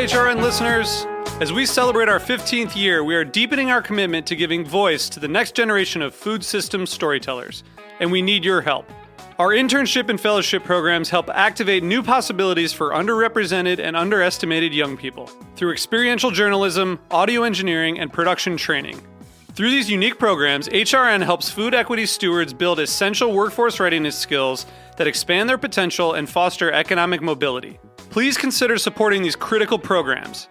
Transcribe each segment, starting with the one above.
HRN listeners. As we celebrate our 15th year, we are deepening our commitment to giving voice to the next generation of food systems storytellers, and we need your help. Our internship and fellowship programs help activate new possibilities for underrepresented and underestimated young people through experiential journalism, audio engineering, and production training. Through these unique programs, HRN helps food equity stewards build essential workforce readiness skills that expand their potential and foster economic mobility. Please consider supporting these critical programs.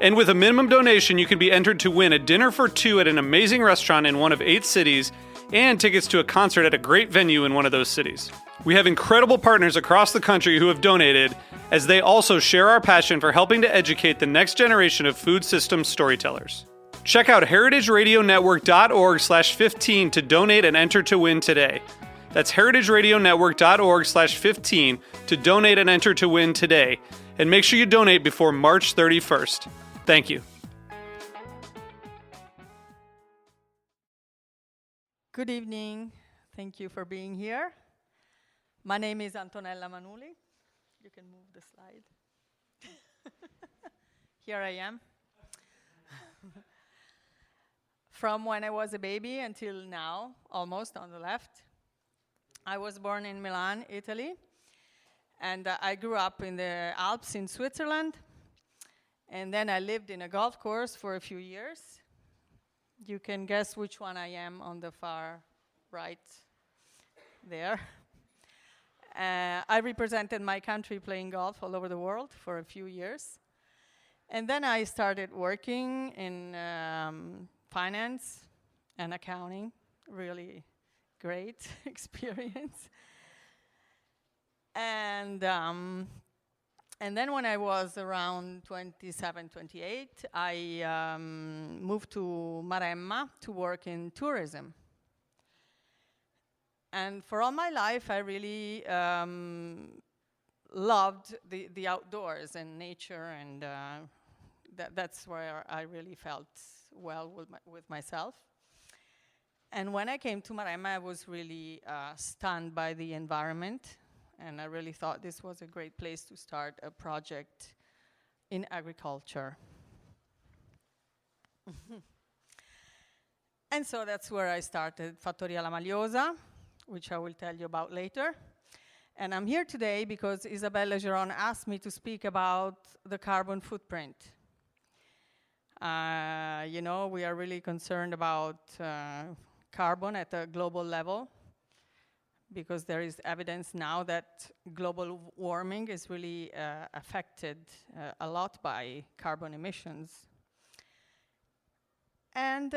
And with a minimum donation, you can be entered to win a dinner for two at an amazing restaurant in one of 8 cities and tickets to a concert at a great venue in one of those cities. We have incredible partners across the country who have donated, as they also share our passion for helping to educate the next generation of food systems storytellers. Check out heritageradionetwork.org/15 to donate and enter to win today. That's heritageradionetwork.org/15 to donate and enter to win today. And make sure you donate before March 31st. Thank you. Good evening. Thank you for being here. My name is Antonella Manuli. You can move the slide. Here I am. From when I was a baby until now, almost on the left. I was born in Milan, Italy, and I grew up in the Alps in Switzerland, and then I lived in a golf course for a few years. You can guess which one I am on the far right there. I represented my country playing golf all over the world for a few years. And then I started working in finance and accounting, really great experience. And then when I was around 27, 28, I moved to Maremma to work in tourism. And for all my life, I really loved the outdoors and nature, and that's where I really felt well with myself. And when I came to Maremma, I was really stunned by the environment, and I really thought this was a great place to start a project in agriculture. And so that's where I started Fattoria La Maliosa, which I will tell you about later. And I'm here today because Isabella Geron asked me to speak about the carbon footprint. You know, we are really concerned about carbon at a global level, because there is evidence now that global warming is really affected a lot by carbon emissions. And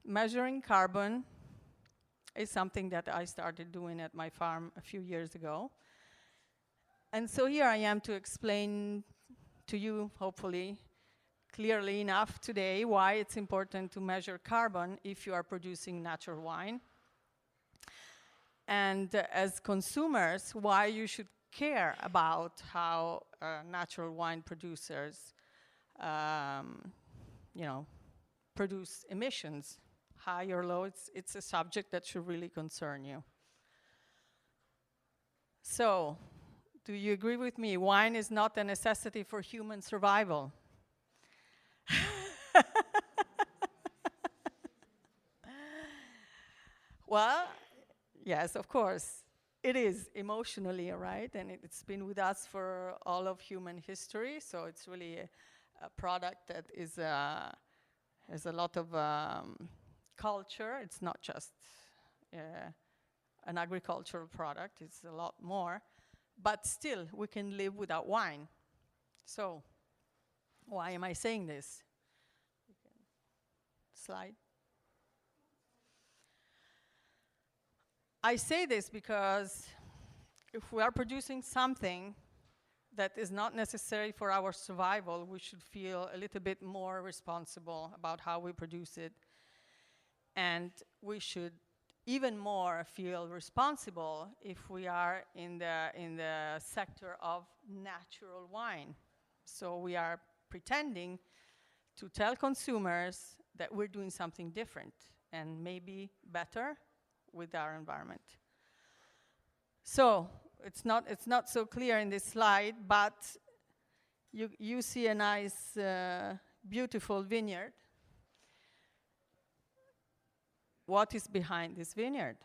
measuring carbon is something that I started doing at my farm a few years ago. And so here I am to explain to you, hopefully, clearly enough today why it's important to measure carbon if you are producing natural wine. And as consumers, why you should care about how natural wine producers, produce emissions, high or low. It's a subject that should really concern you. So, do you agree with me? Wine is not a necessity for human survival. Well, yes, of course. It is emotionally, right? And it's been with us for all of human history. So it's really a product that is has a lot of culture. It's not just an agricultural product. It's a lot more. But still, we can live without wine. So why am I saying this? Slide. I say this because if we are producing something that is not necessary for our survival, we should feel a little bit more responsible about how we produce it. And we should even more feel responsible if we are in the sector of natural wine. So we are pretending to tell consumers that we're doing something different and maybe better with our environment. So it's not so clear in this slide, but you see a nice, beautiful vineyard. What is behind this vineyard?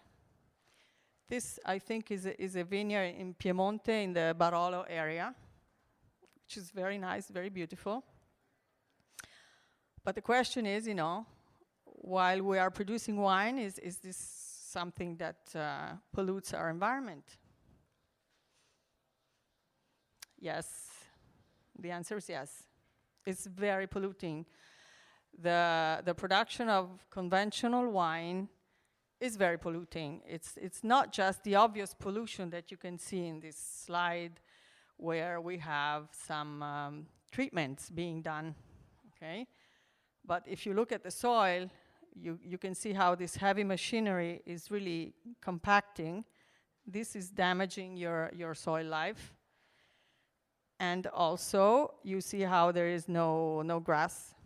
This, I think, is a vineyard in Piemonte, in the Barolo area, which is very nice, very beautiful. But the question is, you know, while we are producing wine, is this something that pollutes our environment? Yes. The answer is yes. It's very polluting. The production of conventional wine is very polluting. It's not just the obvious pollution that you can see in this slide, where we have some treatments being done, okay? But if you look at the soil, you can see how this heavy machinery is really compacting. This is damaging your soil life. And also, you see how there is no grass.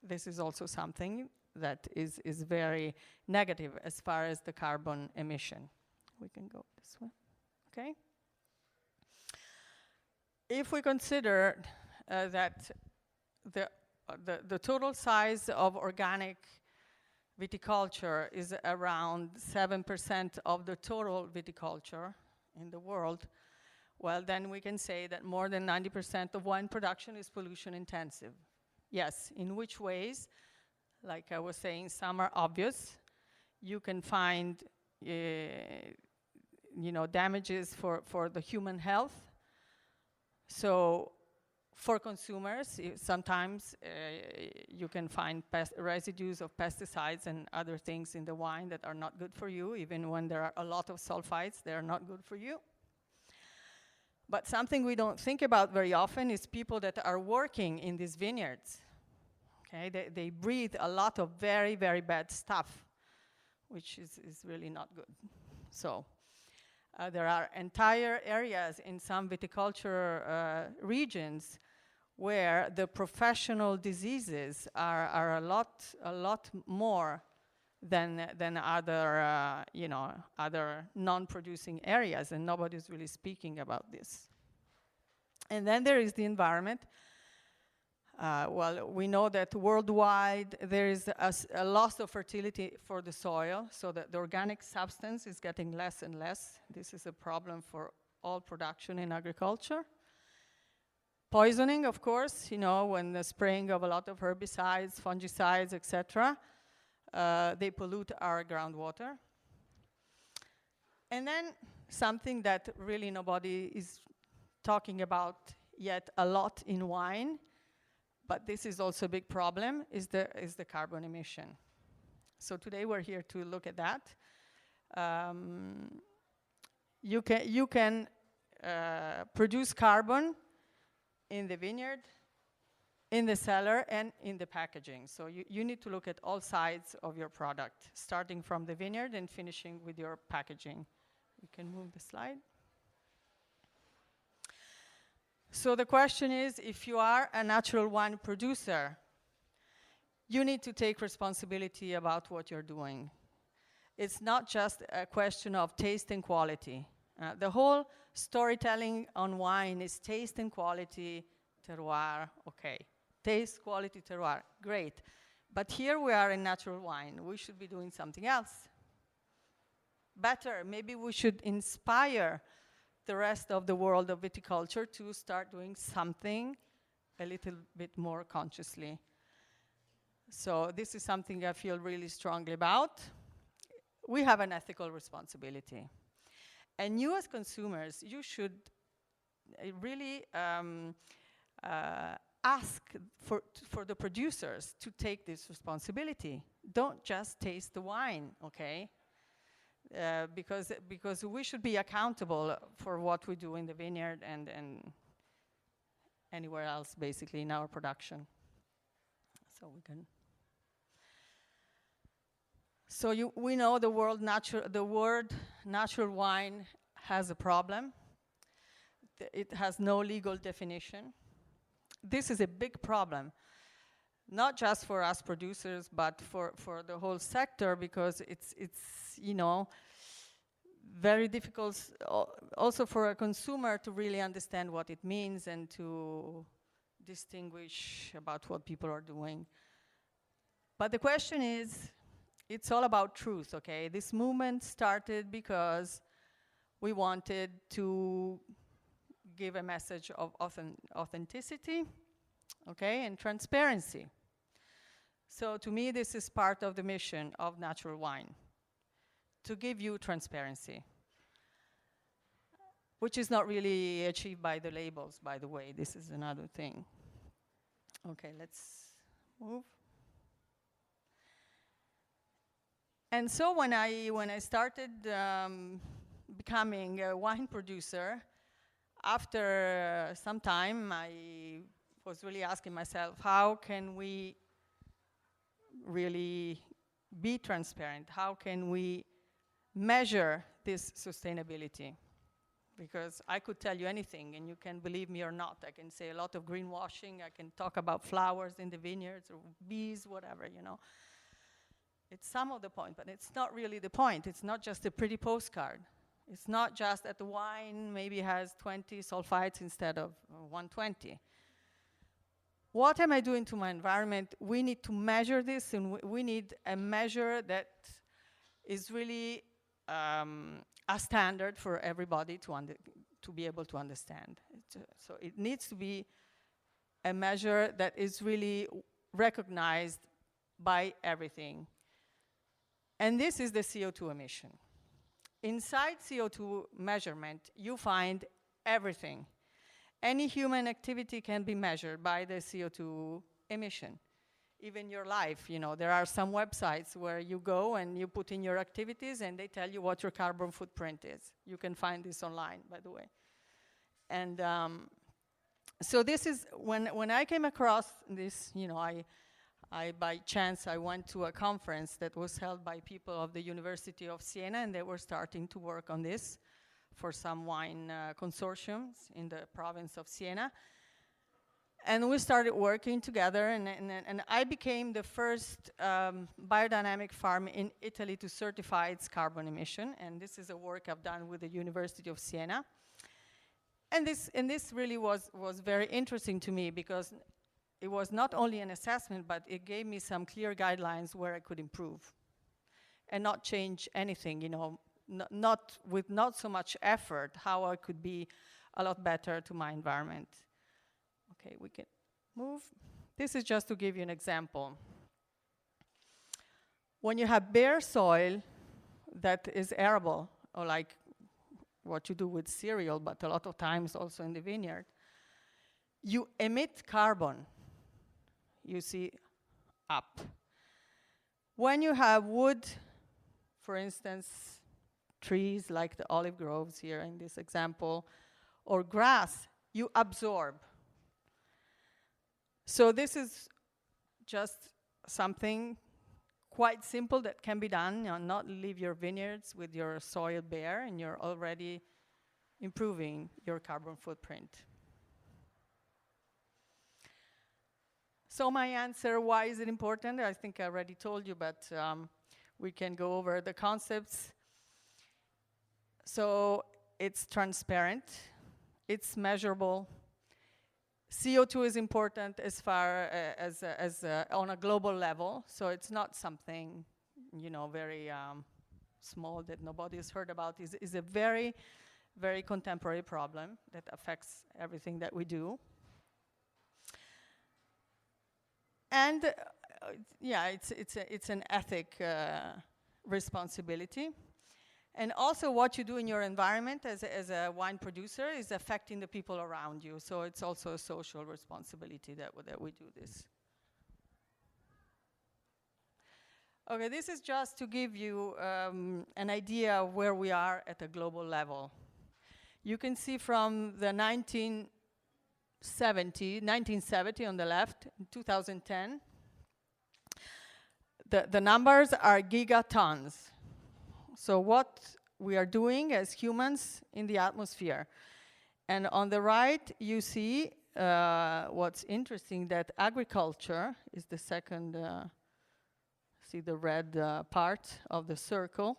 This is also something that is very negative as far as the carbon emission. We can go this way, okay? If we consider that the total size of organic viticulture is around 7% of the total viticulture in the world, well, then we can say that more than 90% of wine production is pollution intensive. Yes, in which ways? Like I was saying, some are obvious. You can find, damages for the human health. So for consumers, sometimes you can find residues of pesticides and other things in the wine that are not good for you. Even when there are a lot of sulfites, they are not good for you. But something we don't think about very often is people that are working in these vineyards. Okay, they breathe a lot of very, very bad stuff, which is really not good. So there are entire areas in some viticulture regions where the professional diseases are a lot more than other other non-producing areas, and nobody's really speaking about this. And then there is the environment. Well, we know that worldwide there is a loss of fertility for the soil, so that the organic substance is getting less and less. This is a problem for all production in agriculture. Poisoning, of course, when the spraying of a lot of herbicides, fungicides, etc., they pollute our groundwater. And then something that really nobody is talking about yet a lot in wine, but this is also a big problem, is the carbon emission. So today we're here to look at that. You can produce carbon in the vineyard, in the cellar, and in the packaging. So you need to look at all sides of your product, starting from the vineyard and finishing with your packaging. We can move the slide. So the question is, if you are a natural wine producer, you need to take responsibility about what you're doing. It's not just a question of taste and quality. The whole storytelling on wine is taste and quality, terroir, okay. Taste, quality, terroir, great. But here we are in natural wine. We should be doing something else. Better, maybe we should inspire the rest of the world of viticulture to start doing something a little bit more consciously. So this is something I feel really strongly about. We have an ethical responsibility. And you as consumers, you should really ask for the producers to take this responsibility. Don't just taste the wine, okay? Because we should be accountable for what we do in the vineyard and anywhere else, basically, in our production. So we can. So we know the word natural wine has a problem. It has no legal definition. This is a big problem, not just for us producers, but for the whole sector, because it's very difficult also for a consumer to really understand what it means and to distinguish about what people are doing. But the question is, it's all about truth, okay? This movement started because we wanted to give a message of authenticity, okay, and transparency. So to me, this is part of the mission of Natural Wine, to give you transparency, which is not really achieved by the labels, by the way. This is another thing. Okay, let's move. And so when I started becoming a wine producer, after some time, I was really asking myself, how can we really be transparent? How can we measure this sustainability? Because I could tell you anything, and you can believe me or not. I can say a lot of greenwashing. I can talk about flowers in the vineyards or bees, whatever, you know. It's some of the point, but it's not really the point. It's not just a pretty postcard. It's not just that the wine maybe has 20 sulfites instead of 120. What am I doing to my environment? We need to measure this, and we need a measure that is really a standard for everybody to be able to understand. So it needs to be a measure that is really recognized by everything. And this is the CO2 emission. Inside CO2 measurement, you find everything. Any human activity can be measured by the CO2 emission. Even your life, you know, there are some websites where you go and you put in your activities and they tell you what your carbon footprint is. You can find this online, by the way. And so this is, when I came across this, you know, I by chance, I went to a conference that was held by people of the University of Siena, and they were starting to work on this for some wine consortiums in the province of Siena. And we started working together, and I became the first biodynamic farm in Italy to certify its carbon emission, and this is a work I've done with the University of Siena. And this really was very interesting to me, because it was not only an assessment, but it gave me some clear guidelines where I could improve and not change anything, you know, with not so much effort, how I could be a lot better to my environment. Okay, we can move. This is just to give you an example. When you have bare soil that is arable, or like what you do with cereal, but a lot of times also in the vineyard, you emit carbon. You see up. When you have wood, for instance, trees like the olive groves here in this example, or grass, you absorb. So this is just something quite simple that can be done, you know, not leave your vineyards with your soil bare, and you're already improving your carbon footprint. So my answer, why is it important? I think I already told you, but we can go over the concepts. So it's transparent, it's measurable. CO2 is important as far as on a global level, so it's not something, you know, very small that nobody has heard about. Is a very, very contemporary problem that affects everything that we do. And yeah, it's an ethic responsibility. And also what you do in your environment as a wine producer is affecting the people around you. So it's also a social responsibility that we do this. Okay, this is just to give you an idea of where we are at a global level. You can see from the 1970 on the left, in 2010, the numbers are gigatons. So what we are doing as humans in the atmosphere. And on the right, you see what's interesting, that agriculture is the second, see the red part of the circle.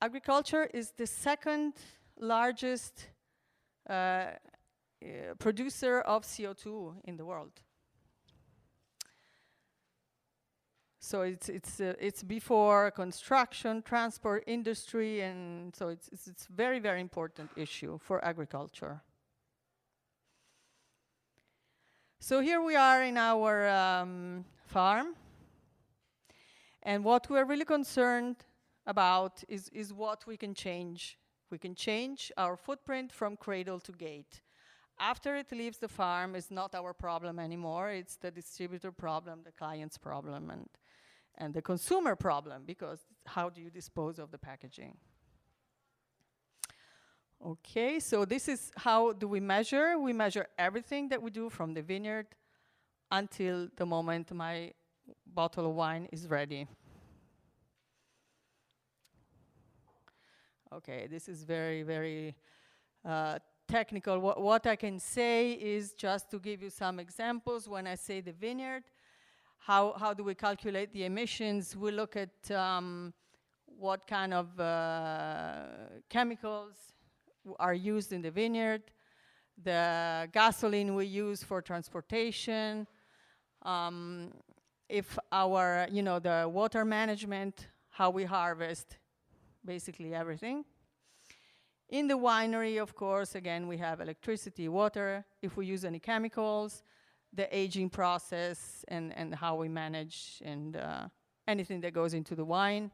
Agriculture is the second largest producer of CO2 in the world. So it's before construction, transport, industry, and so it's very, very important issue for agriculture. So here we are in our farm, and what we're really concerned about is what we can change. We can change our footprint from cradle to gate. After it leaves the farm, it's not our problem anymore. It's the distributor problem, the client's problem, and the consumer problem, because how do you dispose of the packaging? Okay, so this is how do we measure. We measure everything that we do from the vineyard until the moment my bottle of wine is ready. Okay, this is very, very technical. What I can say is just to give you some examples. When I say the vineyard, how do we calculate the emissions? We look at what kind of chemicals are used in the vineyard, the gasoline we use for transportation, if our, the water management, how we harvest, basically everything. In the winery, of course, again, we have electricity, water, if we use any chemicals, the aging process, and how we manage, and anything that goes into the wine.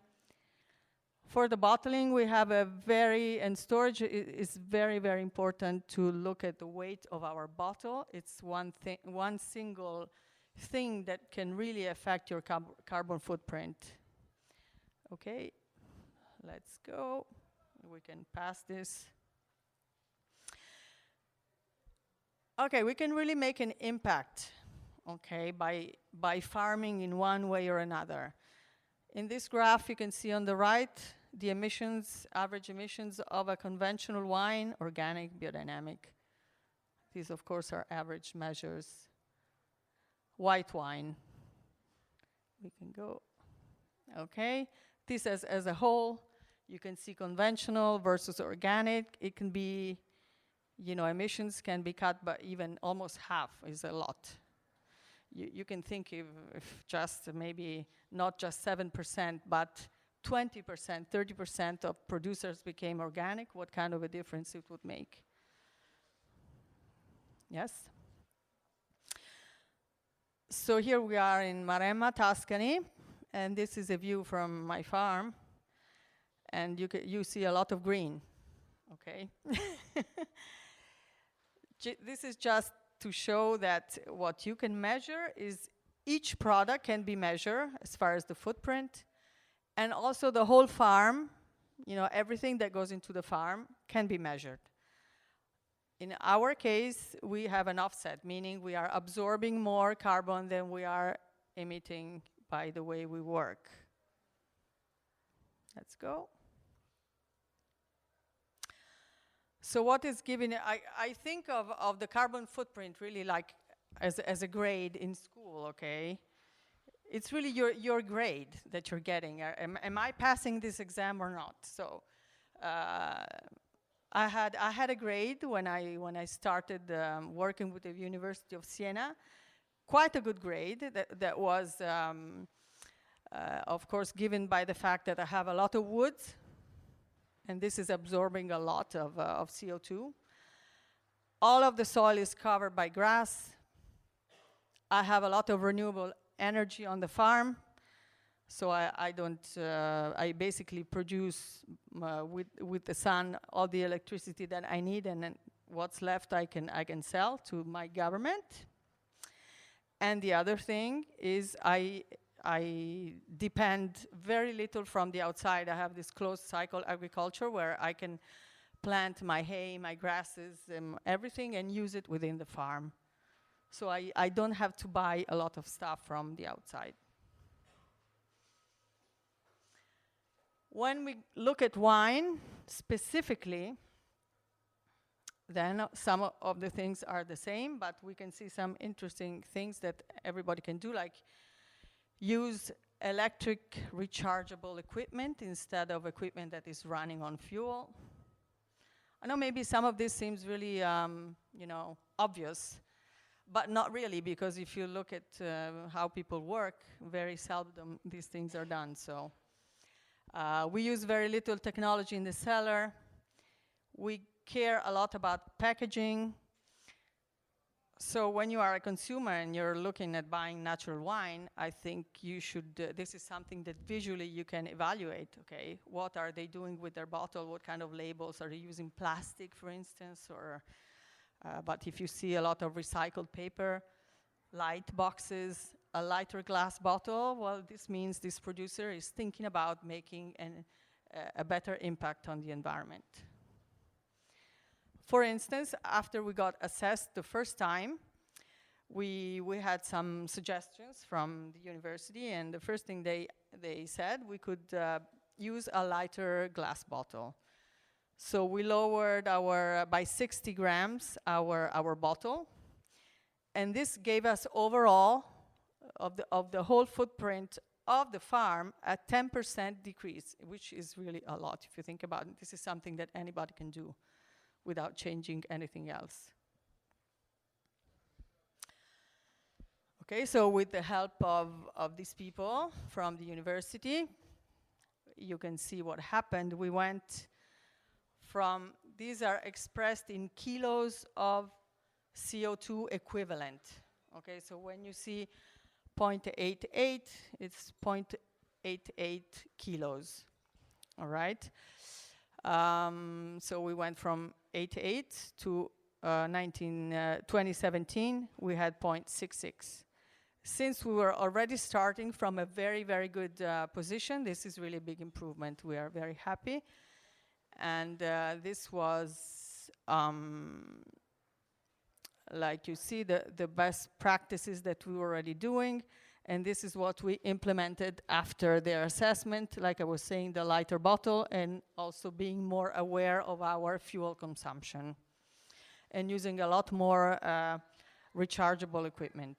For the bottling, we have and storage is very, very important to look at the weight of our bottle. It's one single thing that can really affect your carbon footprint. Okay, let's go. We can pass this. Okay, we can really make an impact, okay, by farming in one way or another. In this graph, you can see on the right the emissions, average emissions of a conventional wine, organic, biodynamic. These, of course, are average measures. White wine. We can go. Okay, this as a whole. You can see conventional versus organic. It can be, emissions can be cut by even almost half is a lot. You can think if just maybe not just 7%, but 20%, 30% of producers became organic, what kind of a difference it would make. Yes? So here we are in Maremma, Tuscany, and this is a view from my farm. And you see a lot of green, okay? This is just to show that what you can measure is each product can be measured as far as the footprint, and also the whole farm, everything that goes into the farm can be measured. In our case, we have an offset, meaning we are absorbing more carbon than we are emitting by the way we work. Let's go. So what is given, I think of the carbon footprint really like as a grade in school, okay? It's really your grade that you're getting. Am I passing this exam or not? So I had a grade when I started working with the University of Siena, quite a good grade that was, of course, given by the fact that I have a lot of wood, and this is absorbing a lot of CO2. All of the soil is covered by grass. I have a lot of renewable energy on the farm, so I basically produce with the sun all the electricity that I need, and then what's left I can sell to my government. And the other thing is I depend very little from the outside. I have this closed cycle agriculture where I can plant my hay, my grasses, everything, and use it within the farm. So I don't have to buy a lot of stuff from the outside. When we look at wine specifically, then some of the things are the same, but we can see some interesting things that everybody can do, like use electric rechargeable equipment instead of equipment that is running on fuel. I know maybe some of this seems really, obvious, but not really, because if you look at how people work, very seldom these things are done. So we use very little technology in the cellar. We care a lot about packaging. So when you are a consumer and you're looking at buying natural wine, I think you should, this is something that visually you can evaluate, okay? What are they doing with their bottle? What kind of labels? Are they using plastic, for instance? Or, but if you see a lot of recycled paper, light boxes, a lighter glass bottle, well, this means this producer is thinking about making a better impact on the environment. For instance, after we got assessed the first time, we had some suggestions from the university, and the first thing they said, we could use a lighter glass bottle. So we lowered by 60 grams our bottle, and this gave us overall of the whole footprint of the farm a 10% decrease, which is really a lot if you think about it. This is something that anybody can do without changing anything else. Okay, so with the help of these people from the university, you can see what happened. We went from, these are expressed in kilos of CO2 equivalent. Okay, so when you see 0.88, it's 0.88 kilos, all right? So we went from 88 to 2017, we had 0.66. Since we were already starting from a very, very good position, this is really a big improvement. We are very happy. And this was, like you see, the best practices that we were already doing. And this is what we implemented after their assessment, like I was saying, the lighter bottle, and also being more aware of our fuel consumption and using a lot more rechargeable equipment.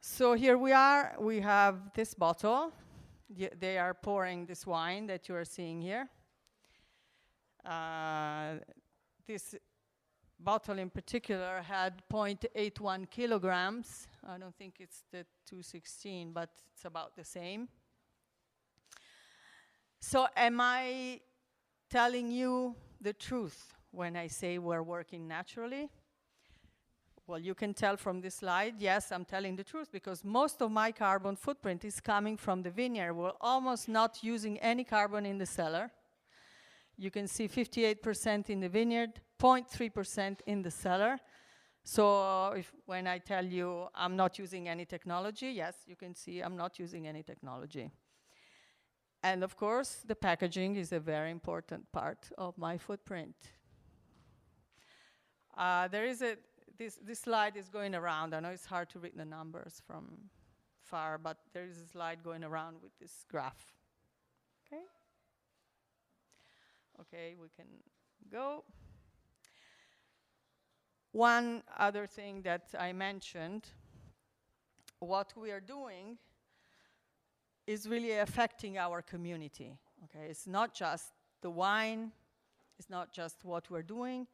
So here we are, we have this bottle. They are pouring this wine that you are seeing here. This bottle in particular had 0.81 kilograms. I don't think it's the 216, but it's about the same. So am I telling you the truth when I say we're working naturally? Well, you can tell from this slide, yes, I'm telling the truth, because most of my carbon footprint is coming from the vineyard. We're almost not using any carbon in the cellar. You can see 58% in the vineyard, 0.3% in the cellar. So when I tell you I'm not using any technology, yes, you can see I'm not using any technology. And of course, the packaging is a very important part of my footprint. This slide is going around. I know it's hard to read the numbers from far, but there is a slide going around with this graph. Okay? Okay, we can go. One other thing that I mentioned, what we are doing is really affecting our community. Okay, it's not just the wine, it's not just what we're doing.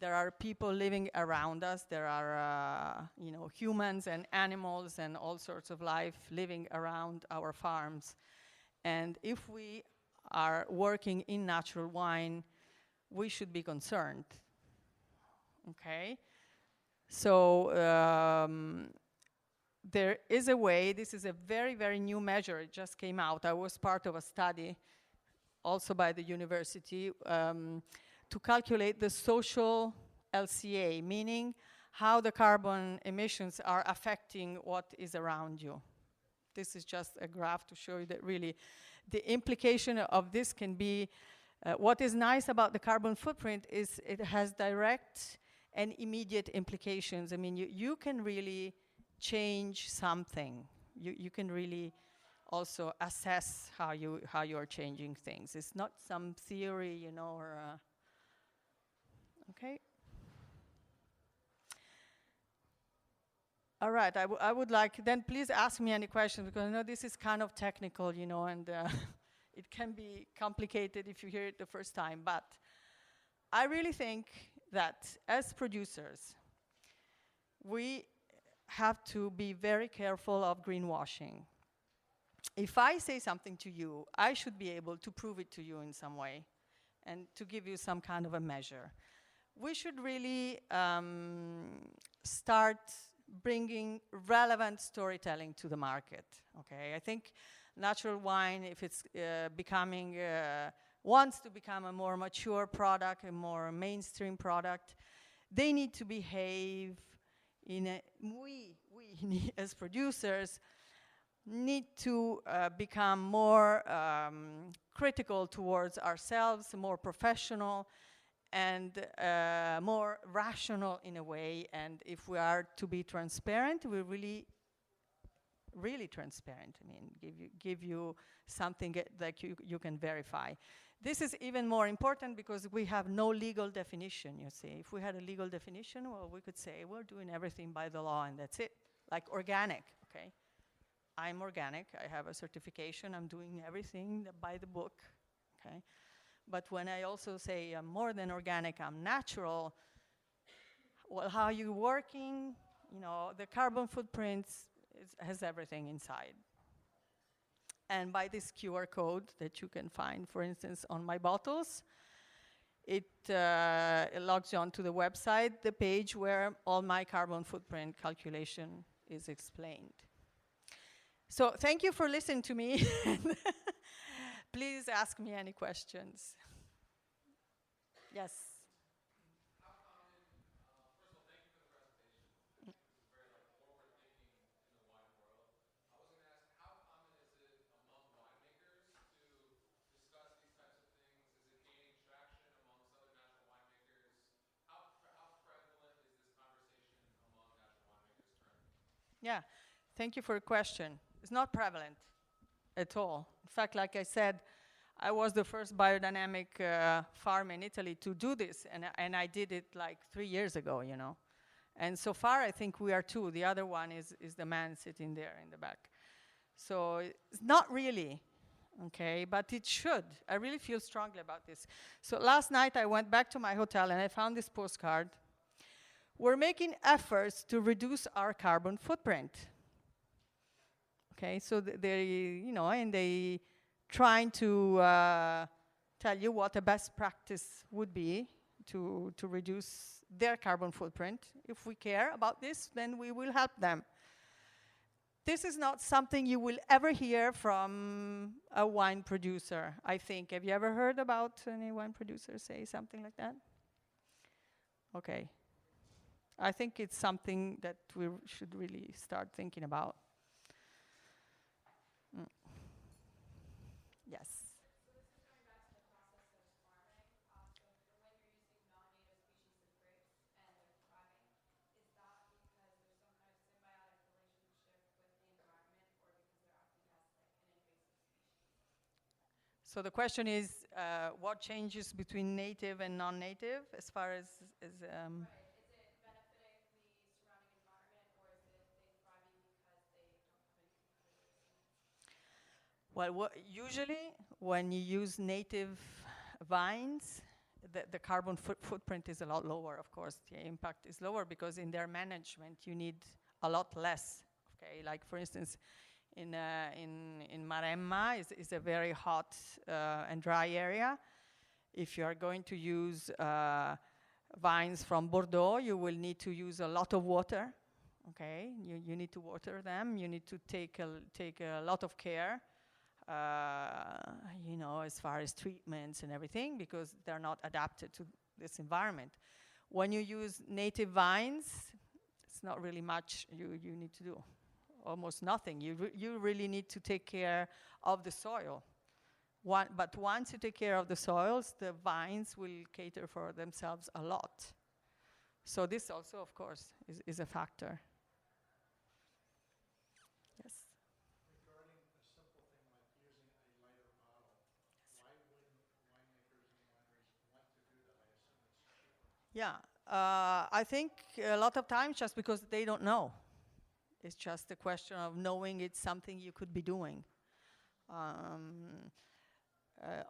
There are people living around us. There are, humans and animals and all sorts of life living around our farms. And if we are working in natural wine, we should be concerned. Okay? So there is a way, this is a very, very new measure. It just came out. I was part of a study, also by the university, to calculate the social LCA, meaning how the carbon emissions are affecting what is around you. This is just a graph to show you that really the implication of this can be, what is nice about the carbon footprint is it has direct and immediate implications. I mean, you can really change something. You can really also assess how you are changing things. It's not some theory, or okay. All right, I would like, then please ask me any questions, because I know this is kind of technical, and it can be complicated if you hear it the first time, but I really think that as producers, we have to be very careful of greenwashing. If I say something to you, I should be able to prove it to you in some way and to give you some kind of a measure. We should really start bringing relevant storytelling to the market, okay? I think natural wine, if it's wants to become a more mature product, a more mainstream product, they need to behave in a, we as producers need to become more critical towards ourselves, more professional, and more rational in a way. And if we are to be transparent, we're really transparent. I mean, give you something that you can verify. This is even more important because we have no legal definition, you see. If we had a legal definition, well, we could say we're doing everything by the law and that's it. Like organic, okay? I'm organic, I have a certification, I'm doing everything by the book, okay? But when I also say I'm more than organic, I'm natural, well, how are you working? You know, the carbon footprint has everything inside. And by this QR code that you can find, for instance, on my bottles, it logs you onto the website, the page where all my carbon footprint calculation is explained. So thank you for listening to me. Please ask me any questions. Yes. How common, first of all, thank you for the presentation. This is very forward-thinking in the wine world. I was going to ask, how common is it among winemakers to discuss these types of things? Is it gaining traction amongst other natural winemakers? How prevalent is this conversation among natural winemakers currently? Yeah, thank you for your question. It's not prevalent at all. In fact, like I said, I was the first biodynamic farm in Italy to do this, and I did it like 3 years ago, you know. And so far, I think we are two. The other one is the man sitting there in the back. So it's not really, okay, but it should. I really feel strongly about this. So last night, I went back to my hotel, and I found this postcard. We're making efforts to reduce our carbon footprint. Okay, so they, you know, and they trying to tell you what a best practice would be to reduce their carbon footprint. If we care about this, then we will help them. This is not something you will ever hear from a wine producer, I think. Have you ever heard about any wine producer say something like that? Okay. I think it's something that we should really start thinking about. Yes. So this is going back to the process of farming. So when you're using non-native species of grapes and they're thriving, is that because there's some kind of symbiotic relationship with the environment or because they're acting as like an invasive species? So the question is, what changes between native and non-native as far as Right. Is it benefiting the surrounding environment or is it they thriving because they don't have any competitors in it? Well, usually when you use native vines, the carbon footprint is a lot lower, of course. The impact is lower because in their management you need a lot less. Okay, like for instance, in Maremma is a very hot and dry area. If you are going to use vines from Bordeaux, you will need to use a lot of water. Okay, you need to water them. You need to take a lot of care. You know, as far as treatments and everything, because they're not adapted to this environment. When you use native vines, it's not really much you need to do. Almost nothing. You really need to take care of the soil. But once you take care of the soils, the vines will cater for themselves a lot. So this also, of course, is a factor. Yes? Regarding a simple thing like using a lighter bottle, why wouldn't winemakers and wineries want to do that? I assume it's cheaper. Yeah, I think a lot of times just because they don't know. It's just a question of knowing it's something you could be doing.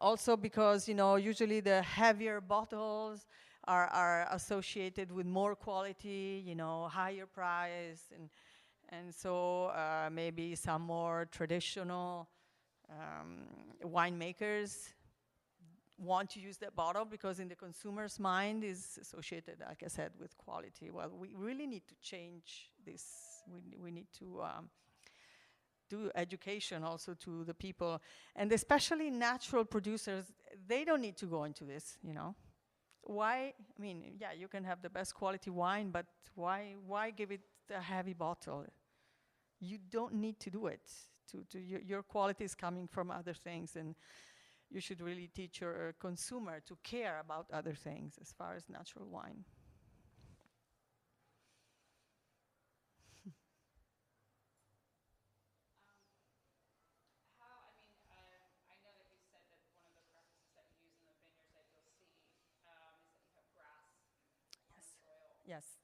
Also because, usually the heavier bottles are associated with more quality, higher price, and so maybe some more traditional winemakers want to use that bottle because in the consumer's mind is associated, like I said, with quality. Well, we really need to change this. We need to do education also to the people, and especially natural producers. They don't need to go into this, Why? I mean, yeah, you can have the best quality wine, but why give it a heavy bottle? You don't need to do it. Your quality is coming from other things, and you should really teach your consumer to care about other things as far as natural wine. I know that you said that one of the practices that you use in the vineyards that you'll see is that you have grass on the soil. Yes.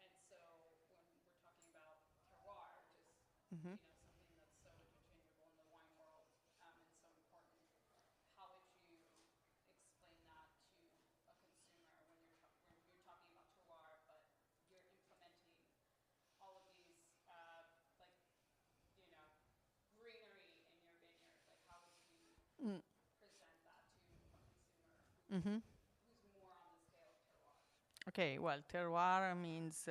And so when we're talking about terroir, which is Mm-hmm. something that's so interchangeable in the wine world and so important, how would you explain that to a consumer when you're talking about terroir, but you're implementing all of these greenery in your vineyard? Like, how would you present that to a consumer Mm-hmm. who's more on the scale of terroir? Okay, well, terroir means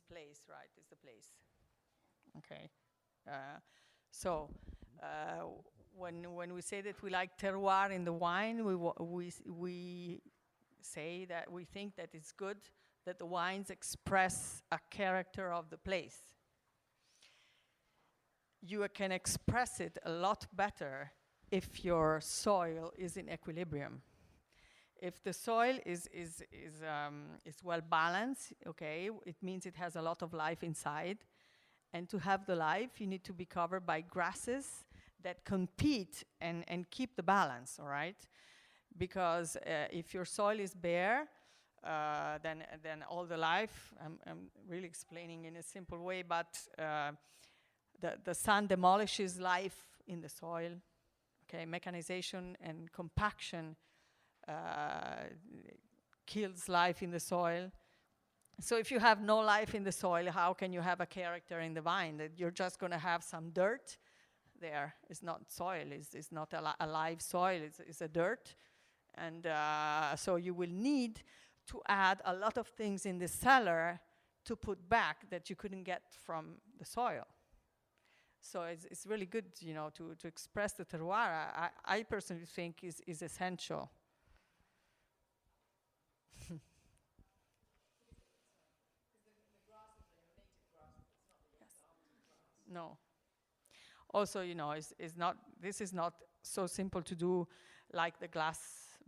place, right? It's the place. Okay. So when we say that we like terroir in the wine, we say that we think that it's good that the wines express a character of the place. You can express it a lot better if your soil is in equilibrium. If the soil is well balanced, okay, it means it has a lot of life inside. And to have the life, you need to be covered by grasses that compete and keep the balance, all right? Because if your soil is bare, then all the life, I'm really explaining in a simple way, but the sun demolishes life in the soil, okay? Mechanization and compaction kills life in the soil. So if you have no life in the soil, how can you have a character in the vine? That you're just going to have some dirt there. It's not soil. It's not a live soil. It's a dirt. And so you will need to add a lot of things in the cellar to put back that you couldn't get from the soil. So it's really good, to express the terroir. I personally think is essential. No. Also, this is not so simple to do like the glass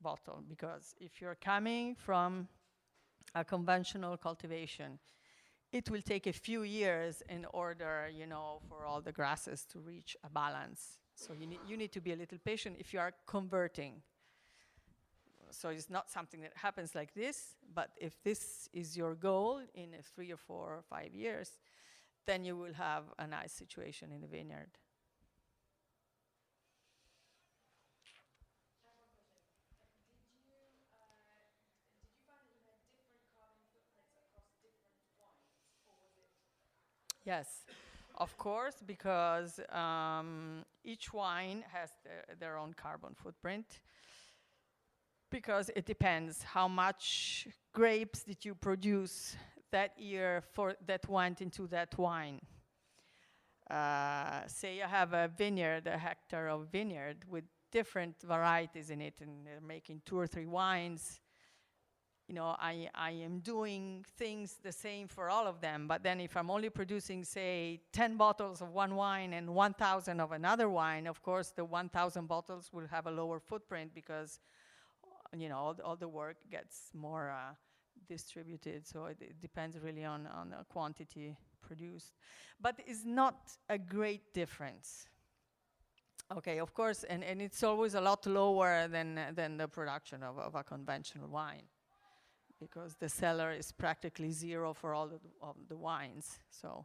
bottle, because if you're coming from a conventional cultivation, it will take a few years in order, for all the grasses to reach a balance. So you need to be a little patient if you are converting. So it's not something that happens like this, but if this is your goal in 3 or 4 or 5 years, then you will have a nice situation in the vineyard. I have one question. Did you find that you had different carbon footprints across different wines, or was it? Yes, of course, because each wine has their own carbon footprint. Because it depends how much grapes did you produce that year that went into that wine. Say you have a vineyard, a hectare of vineyard with different varieties in it, and they're making 2 or 3 wines. I am doing things the same for all of them, but then if I'm only producing, say, 10 bottles of one wine and 1,000 of another wine, of course, the 1,000 bottles will have a lower footprint because all the work gets more distributed, so it depends really on the quantity produced. But it's not a great difference. Okay, of course, and it's always a lot lower than the production of a conventional wine, because the cellar is practically zero for all of the wines, so.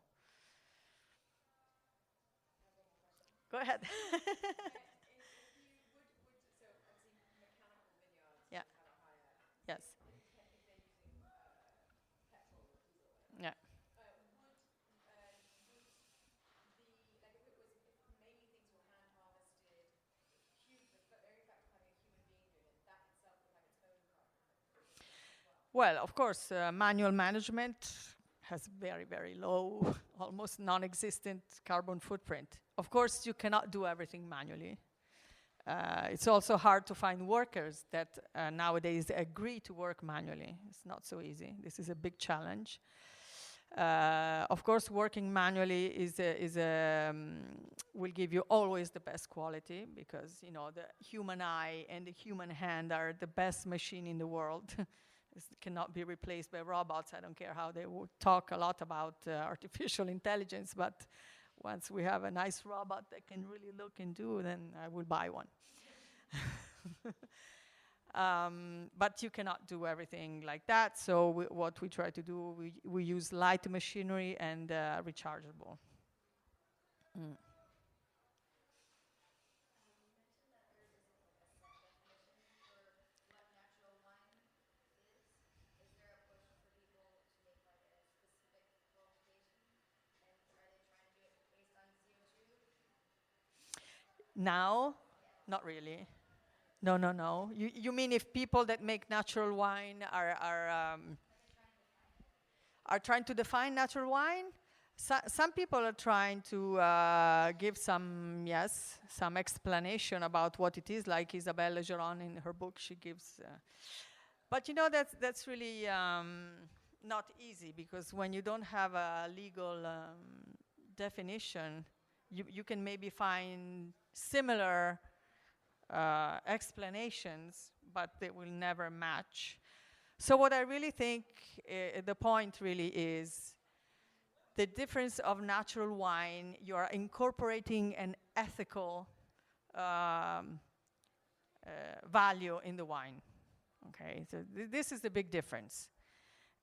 Go ahead. In Yes. Yeah. Well, of course, manual management has very, very low, almost non-existent carbon footprint. Of course, you cannot do everything manually. It's also hard to find workers that nowadays agree to work manually. It's not so easy. This is a big challenge. Of course, working manually will give you always the best quality, because you know the human eye and the human hand are the best machine in the world. This cannot be replaced by robots. I don't care how they would talk a lot about artificial intelligence, but once we have a nice robot that can really look and do, then I will buy one. But you cannot do everything like that. So what we try to do, we use light machinery and rechargeable. Mm. Now, not really. No, no, no. You mean if people that make natural wine are trying to define natural wine? Some people are trying to give some explanation about what it is, like Isabelle Legeron in her book. She gives, but you know that's really not easy, because when you don't have a legal definition, you can maybe find similar explanations, but they will never match. So what I really think the point really is the difference of natural wine. You are incorporating an ethical value in the wine. Okay, so this is the big difference.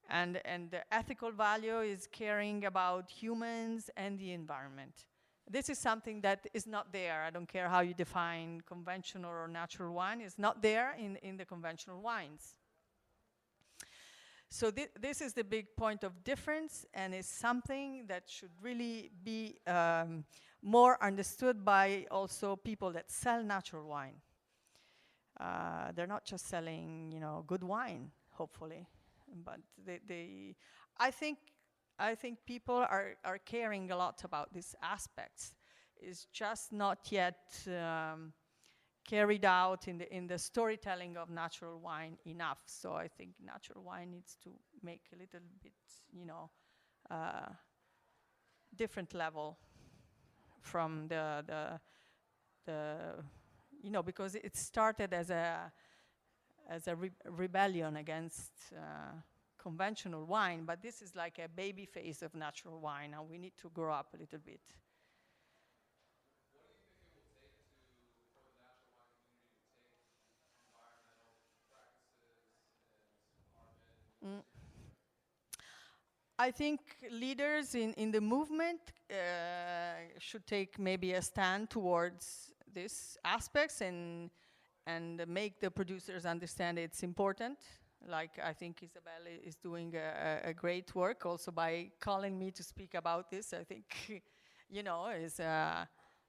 And the ethical value is caring about humans and the environment. This is something that is not there. I don't care how you define conventional or natural wine. It's not there in the conventional wines. So this is the big point of difference, and is something that should really be more understood by also people that sell natural wine. They're not just selling, you know, good wine, hopefully, but I think people are caring a lot about these aspects. It's just not yet carried out in the storytelling of natural wine enough. So I think natural wine needs to make a little bit, you know, different level from the you know, because it started as a rebellion against conventional wine, but this is like a baby phase of natural wine. Now we need to grow up a little bit. What do you think it will take for the natural wine community to take environmental practices and carbon more seriously? I think leaders in the movement should take maybe a stand towards these aspects and make the producers understand it's important. Like I think Isabelle is doing a great work also by calling me to speak about this. I think, you know, is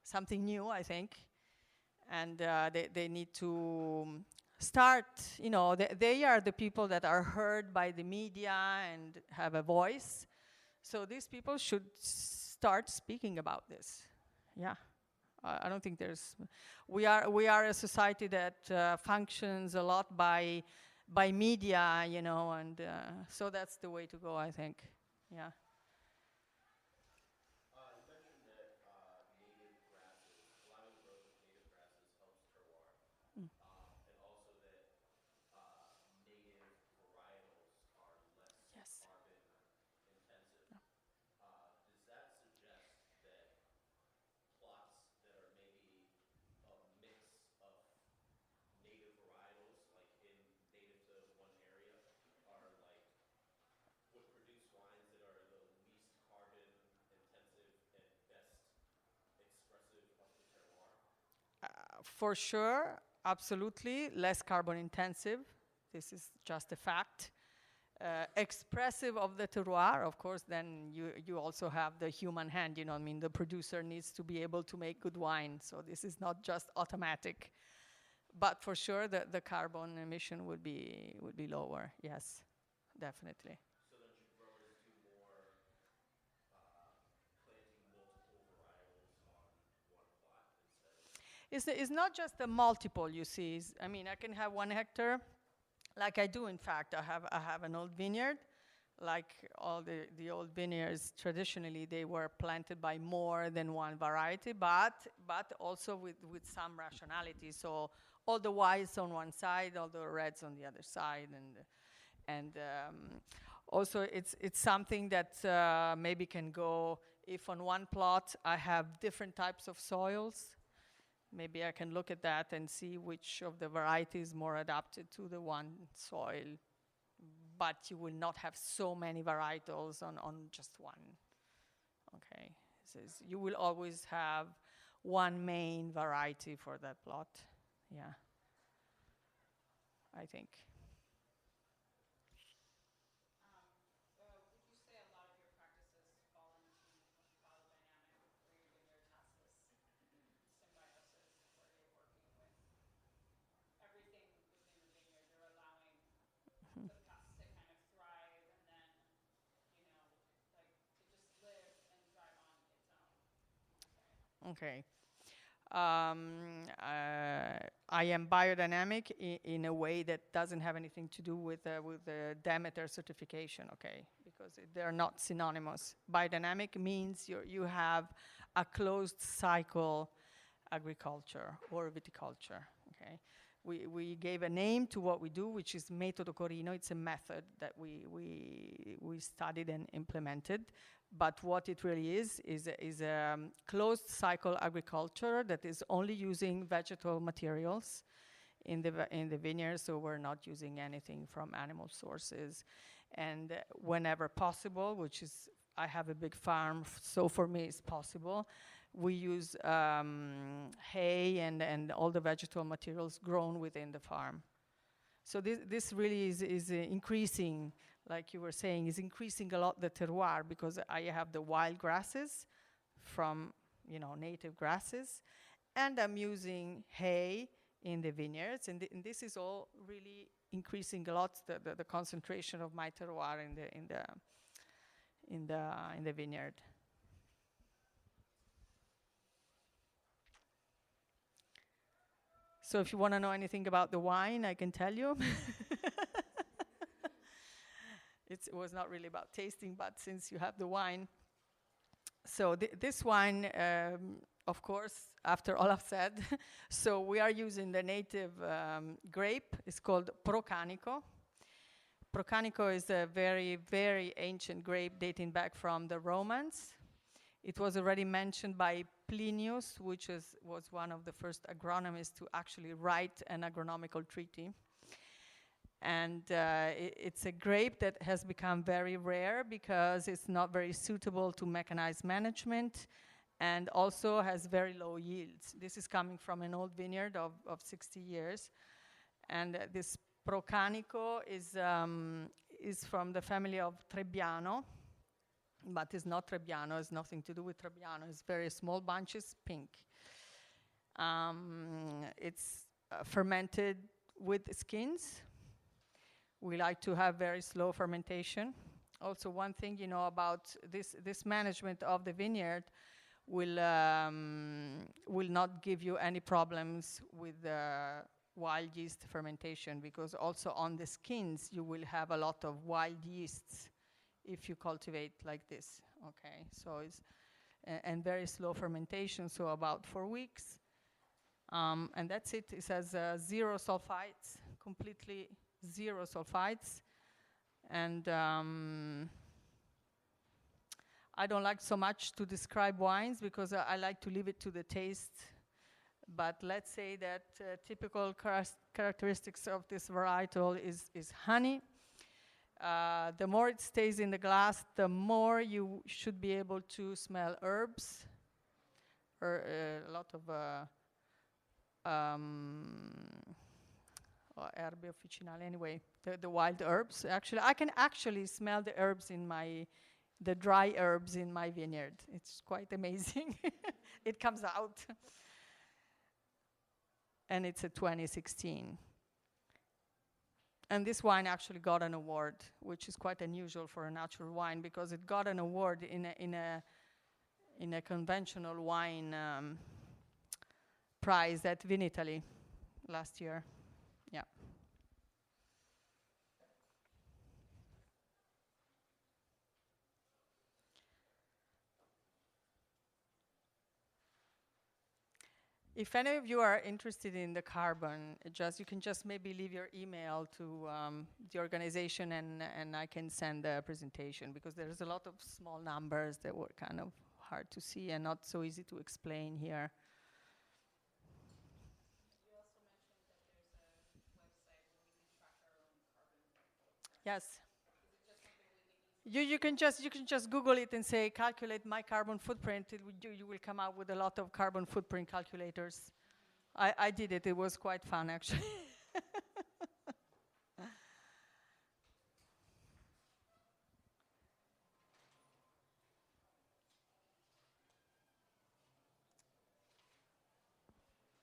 something new, I think. And they need to start, you know, they are the people that are heard by the media and have a voice. So these people should start speaking about this. Yeah. I don't think we are a society that functions a lot by media, you know, and so that's the way to go, I think. Yeah. You mentioned that native grasses, allowing the growth of native grasses helps terroir, and also that native varietals are less Yes. carbon intensive. Does that suggest that plots that are maybe a mix of native varietals, like native to one area, are like would produce wines that are the least carbon intensive and best expressive of the terroir? For sure, absolutely, less carbon intensive. This is just a fact. Expressive of the terroir, of course, then you also have the human hand, you know what I mean? The producer needs to be able to make good wine, so this is not just automatic. But for sure, the carbon emission would be lower, yes, definitely. So don't you growers do more planting multiple varietals on one plot instead of? It's not just the multiple, you see. I mean, I can have 1 hectare, like I do, in fact. I have an old vineyard. Like all the old vineyards, traditionally, they were planted by more than one variety, but also with some rationality. So all the whites on one side, all the reds on the other side, and also it's something that maybe can go, if on one plot I have different types of soils, maybe I can look at that and see which of the varieties is more adapted to the one soil. But you will not have so many varietals on just one. Okay, so you will always have one main variety for that plot. Yeah, I think. Would you say a lot of your practices fall into biodynamic, where your vineyard has this symbiosis, where you're working with everything within the vineyard? You're allowing the pests to kind of thrive, and then, like to just live and thrive on its own. Okay. I am biodynamic in a way that doesn't have anything to do with the Demeter certification, okay? Because they're not synonymous. Biodynamic means you have a closed cycle agriculture or viticulture, okay? We gave a name to what we do, which is Metodo Corino. It's a method that we studied and implemented. But what it really is a closed cycle agriculture that is only using vegetable materials in the vineyard, so we're not using anything from animal sources. And whenever possible, which is, I have a big farm, so for me it's possible, we use hay and all the vegetable materials grown within the farm. So this really is increasing, like you were saying, is increasing a lot the terroir, because I have the wild grasses from, native grasses, and I'm using hay in the vineyards, and this is all really increasing a lot the concentration of my terroir in the vineyard. So if you want to know anything about the wine, I can tell you. It was not really about tasting, but since you have the wine. So this wine, of course, after all I've said, so we are using the native grape. It's called Procanico. Procanico is a very, very ancient grape dating back from the Romans. It was already mentioned by Plinius, which was one of the first agronomists to actually write an agronomical treaty. And it's a grape that has become very rare because it's not very suitable to mechanized management, and also has very low yields. This is coming from an old vineyard of 60 years. And this Procanico is from the family of Trebbiano, but it's not Trebbiano, it's nothing to do with Trebbiano. It's very small bunches, pink. It's fermented with skins. We like to have very slow fermentation. Also, one thing about this management of the vineyard will not give you any problems with wild yeast fermentation, because also on the skins you will have a lot of wild yeasts if you cultivate like this. Okay, so it's and very slow fermentation, so about 4 weeks, and that's it. It has 0 sulfites, completely 0 sulfites, and I don't like so much to describe wines because I like to leave it to the taste. But let's say that typical characteristics of this varietal is honey. The more it stays in the glass, the more you should be able to smell herbs, or a lot of or erbe officinali. Anyway, the wild herbs. Actually, I can actually smell the herbs the dry herbs in my vineyard. It's quite amazing. It comes out. And it's a 2016. And this wine actually got an award, which is quite unusual for a natural wine, because it got an award in a conventional wine prize at Vinitaly last year. Yeah. If any of you are interested in the carbon, you can just maybe leave your email to the organization, and I can send a presentation, because there's a lot of small numbers that were kind of hard to see and not so easy to explain here. You also mentioned that there's a website where we can track our own carbon footprint. Yes. Is it just something we can easily You can just Google it and say calculate my carbon footprint. You will come out with a lot of carbon footprint calculators. I did it. It was quite fun, actually.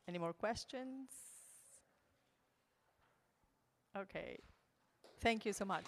Any more questions? Okay. Thank you so much.